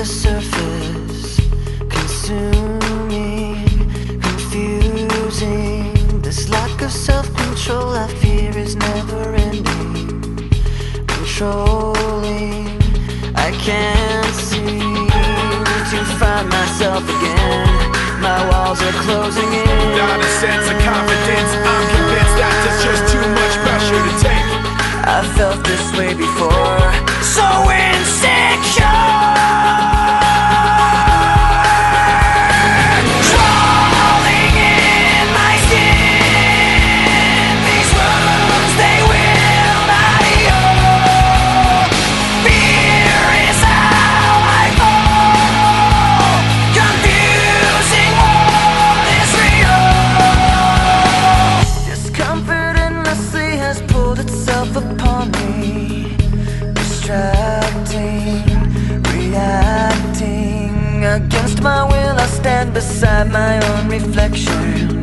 the surface, consuming, confusing. This lack of self-control I fear is never ending, controlling. I can't seem to find myself again. My walls are closing in. Without a sense of confidence, I'm convinced that there's just too much pressure to take. I felt this way before, so insecure. Crawling in my skin, these wounds, they will not heal. Fear is how I fall, confusing what is real. Discomfort endlessly has pulled itself upon me, distracting, reacting. Against my will I stand beside my own reflection,